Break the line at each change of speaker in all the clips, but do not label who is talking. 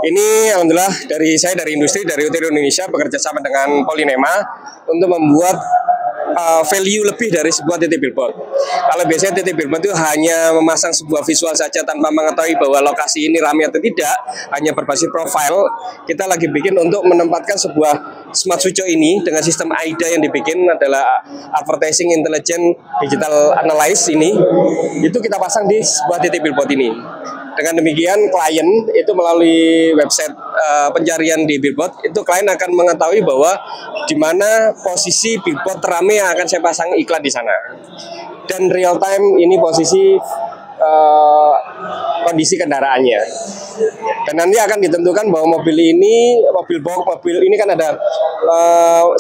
Ini alhamdulillah dari industri dari Utero Indonesia bekerja sama dengan Polinema untuk membuat value lebih dari sebuah titik billboard. Kalau biasanya titik billboard itu hanya memasang sebuah visual saja tanpa mengetahui bahwa lokasi ini ramai atau tidak, hanya berbasis profile. Kita lagi bikin untuk menempatkan sebuah smart switcho ini dengan sistem AIDA yang dibikin adalah Advertising Intelligent Digital Analysis ini, itu kita pasang di sebuah titik billboard ini. Dengan demikian klien itu melalui website pencarian di billboard itu klien akan mengetahui bahwa di mana posisi billboard teramai yang akan saya pasang iklan di sana. Dan real time ini posisi kondisi kendaraannya. Dan nanti akan ditentukan bahwa mobil ini kan ada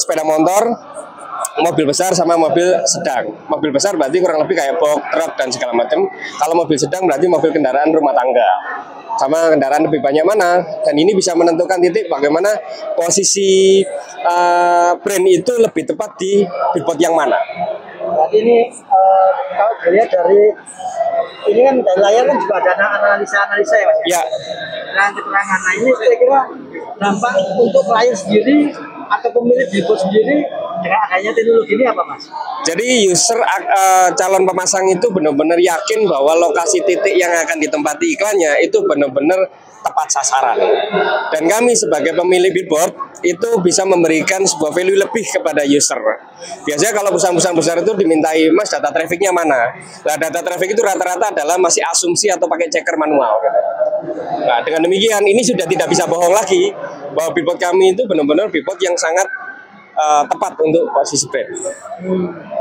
sepeda motor, mobil besar sama mobil sedang. Mobil besar berarti kurang lebih kayak box, truk dan segala macam. Kalau mobil sedang berarti mobil kendaraan rumah tangga. Sama kendaraan lebih banyak mana. Dan ini bisa menentukan titik bagaimana posisi brand itu lebih tepat di billboard yang mana.
Berarti ini kalau dilihat dari ini kan dari layar kan juga ada analisa ya Mas?
Ya.
Keterangan. Nah ini saya kira dampak untuk klien sendiri atau pemilik billboard sendiri dengan adanya teknologi ini apa Mas?
Jadi user calon pemasang itu benar-benar yakin bahwa lokasi titik yang akan ditempati iklannya itu benar-benar tepat sasaran. Dan kami sebagai pemilik billboard itu bisa memberikan sebuah value lebih kepada user. Biasanya kalau perusahaan-perusahaan besar itu dimintai, Mas data trafficnya mana? Nah data traffic itu rata-rata adalah masih asumsi atau pakai checker manual. Nah dengan demikian ini sudah tidak bisa bohong lagi bahwa billboard kami itu benar-benar billboard yang sangat tepat untuk posisi brand.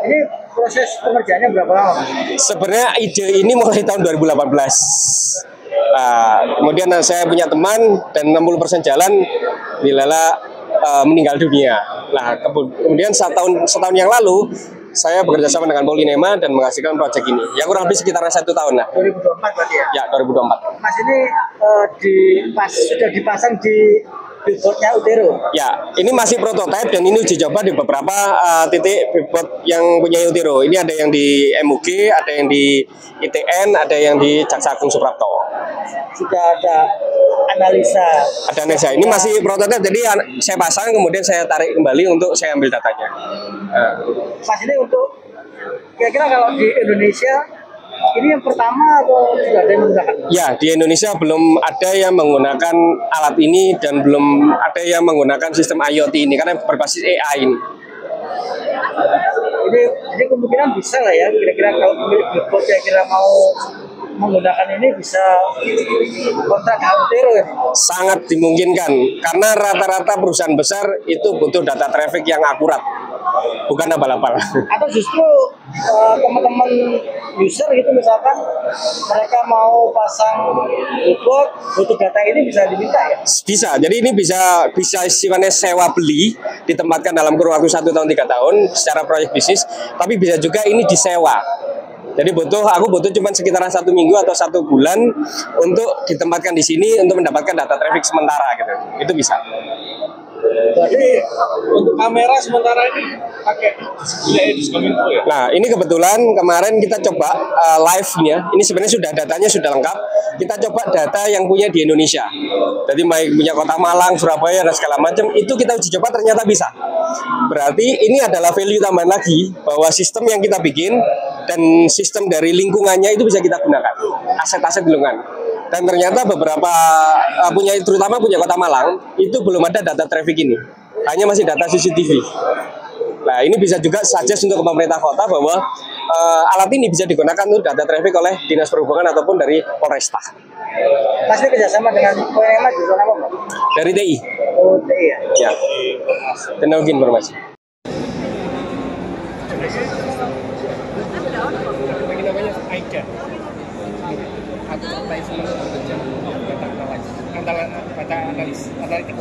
Ini proses pengerjaannya berapa lama?
Sebenarnya ide ini mulai tahun 2018. Kemudian saya punya teman dan 60% jalan dilala meninggal dunia. Nah kemudian setahun yang lalu saya bekerja sama dengan Polinema dan menghasilkan proyek ini. Yang kurang lebih sekitar 1 tahun lah.
2024 berarti ya?
Ya 2024.
Mas ini sudah dipasang di billboardnya Utero?
Ya, ini masih prototipe dan ini uji coba di beberapa titik billboard yang punya Utero. Ini ada yang di MUG, ada yang di ITN, ada yang di Jaksa Agung Suprapto.
Sudah ada analisa.
Ada analisa. Ini masih prototipe, jadi saya pasang kemudian saya tarik kembali untuk saya ambil datanya.
Mas ini untuk kira-kira kalau di Indonesia ini yang pertama atau sudah ada yang menggunakan?
Ya, di Indonesia belum ada yang menggunakan alat ini dan belum ada yang menggunakan sistem IoT ini karena berbasis AI ini.
Jadi kemungkinan bisa lah ya, kira-kira kalau pemilik billboard kira-kira mau menggunakan ini bisa kontrak Utero ya?
Sangat dimungkinkan karena rata-rata perusahaan besar itu butuh data traffic yang akurat, bukan abal-abal.
Atau justru teman-teman user gitu misalkan mereka mau pasang billboard butuh data ini bisa diminta ya?
Bisa, jadi ini bisa sifatnya sewa beli, ditempatkan dalam kurun waktu 1 tahun 3 tahun secara proyek bisnis, tapi bisa juga ini disewa. Jadi aku butuh cuma sekitaran 1 minggu atau 1 bulan untuk ditempatkan di sini untuk mendapatkan data traffic sementara gitu. Itu bisa.
Jadi untuk kamera sementara ini pakai Diskominfo ya?
Nah ini kebetulan kemarin kita coba live-nya. Ini sebenarnya datanya sudah lengkap. Kita coba data yang punya di Indonesia. Jadi punya Kota Malang, Surabaya dan segala macam. Itu kita uji coba ternyata bisa. Berarti ini adalah value tambahan lagi bahwa sistem yang kita bikin dan sistem dari lingkungannya itu bisa kita gunakan, aset-aset lingkungan. Dan ternyata beberapa terutama punya Kota Malang itu belum ada data traffic ini, hanya masih data CCTV. Nah ini bisa juga suggest untuk pemerintah kota bahwa alat ini bisa digunakan untuk data traffic oleh Dinas Perhubungan ataupun dari Polresta.
Pasti kerjasama dengan Polinema di zona apa?
Dari TI.
Oh TI ya?
Ya. Teknologi informasi.
Ini namanya AIDA. Advertising Intelligent Data Analysis. Analitik.